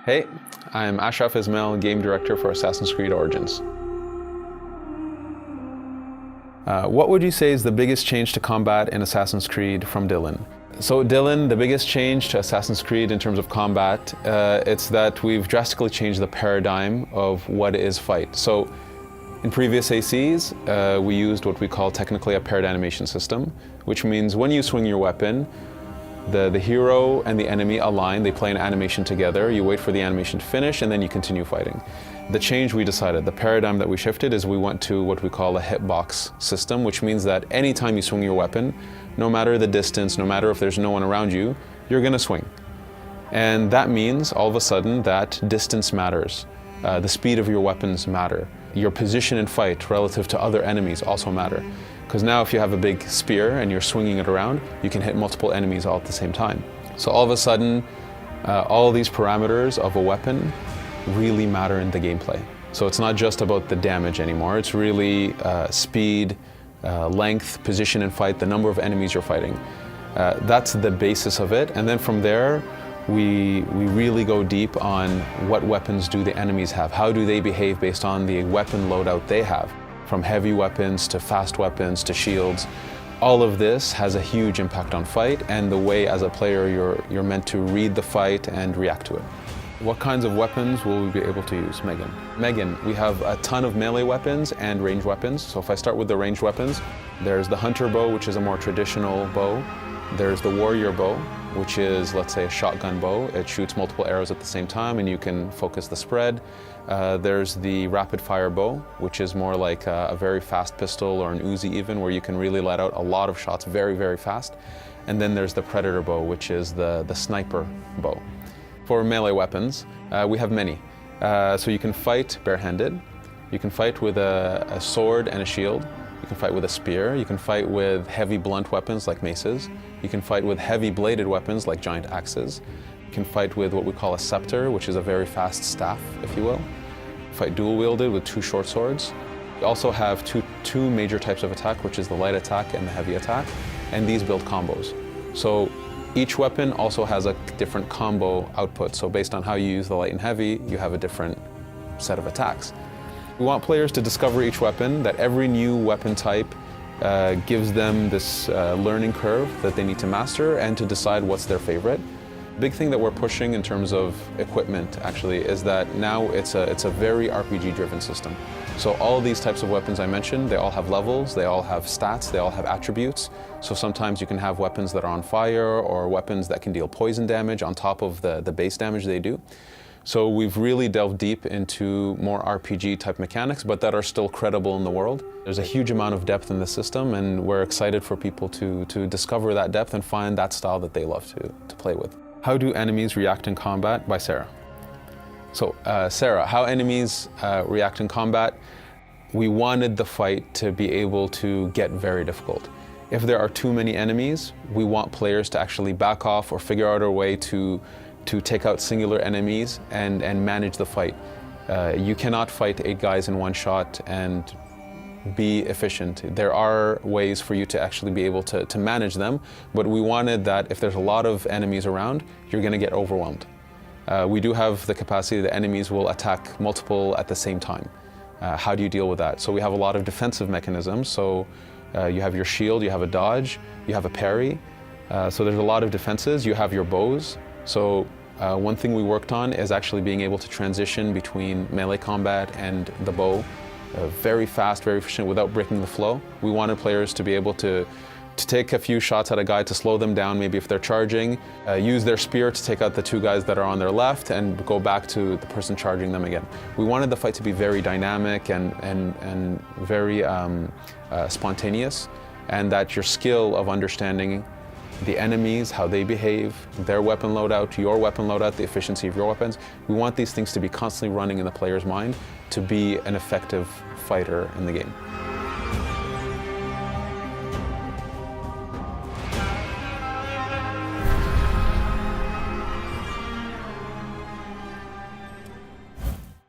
Hey, I'm Ashraf Ismail, Game Director for Assassin's Creed Origins. What would you say is the biggest change to combat in Assassin's Creed from Dylan? So Dylan, the biggest change to Assassin's Creed in terms of combat, it's that we've drastically changed the paradigm of what is fight. So in previous ACs, we used what we call technically a paired animation system, which means when you swing your weapon, the hero and the enemy align, they play an animation together, you wait for the animation to finish, and then you continue fighting. The change we decided, the paradigm that we shifted, is we went to what we call a hitbox system, which means that anytime you swing your weapon, no matter the distance, no matter if there's no one around you, you're gonna swing. And that means, all of a sudden, that distance matters. The speed of your weapons matter. Your position in fight relative to other enemies also matter. Because now if you have a big spear and you're swinging it around, you can hit multiple enemies all at the same time. So all of a sudden, all these parameters of a weapon really matter in the gameplay. So it's not just about the damage anymore, it's really speed, length, position in fight, the number of enemies you're fighting. That's the basis of it, and then from there, we really go deep on what weapons do the enemies have, how do they behave based on the weapon loadout they have. From heavy weapons to fast weapons to shields. All of this has a huge impact on fight and the way as a player you're meant to read the fight and react to it. What kinds of weapons will we be able to use, Megan? Megan, we have a ton of melee weapons and ranged weapons. So if I start with the ranged weapons, there's the hunter bow, which is a more traditional bow. There's the warrior bow, which is, let's say, a shotgun bow. It shoots multiple arrows at the same time and you can focus the spread. There's the rapid fire bow, which is more like a very fast pistol or an Uzi even, where you can really let out a lot of shots very, very fast. And then there's the predator bow, which is the sniper bow. For melee weapons, we have many. So you can fight barehanded. You can fight with a sword and a shield. You can fight with a spear. You can fight with heavy blunt weapons like maces. You can fight with heavy bladed weapons like giant axes. You can fight with what we call a scepter, which is a very fast staff, if you will. Fight dual wielded with two short swords. We also have two major types of attack, which is the light attack and the heavy attack, and these build combos. So each weapon also has a different combo output. So based on how you use the light and heavy, you have a different set of attacks. We want players to discover each weapon, that every new weapon type gives them this learning curve that they need to master and to decide what's their favorite. Big thing that we're pushing in terms of equipment actually is that now it's a very RPG driven system. So all these types of weapons I mentioned, they all have levels, they all have stats, they all have attributes. So sometimes you can have weapons that are on fire or weapons that can deal poison damage on top of the base damage they do. So we've really delved deep into more RPG type mechanics, but that are still credible in the world. There's a huge amount of depth in the system and we're excited for people to discover that depth and find that style that they love to play with. How do enemies react in combat? By Sarah. So Sarah, how enemies react in combat? We wanted the fight to be able to get very difficult. If there are too many enemies, we want players to actually back off or figure out a way to take out singular enemies and manage the fight. You cannot fight 8 guys in one shot and be efficient. There are ways for you to actually be able to manage them, but we wanted that if there's a lot of enemies around, you're going to get overwhelmed. We do have the capacity that enemies will attack multiple at the same time. How do you deal with that? So we have a lot of defensive mechanisms. So you have your shield, you have a dodge, you have a parry. So there's a lot of defenses. You have your bows. So one thing we worked on is actually being able to transition between melee combat and the bow very fast, very efficient without breaking the flow. We wanted players to be able to take a few shots at a guy to slow them down, maybe if they're charging, use their spear to take out the 2 guys that are on their left and go back to the person charging them again. We wanted the fight to be very dynamic and very spontaneous, and that your skill of understanding the enemies, how they behave, their weapon loadout, your weapon loadout, the efficiency of your weapons. We want these things to be constantly running in the player's mind to be an effective fighter in the game.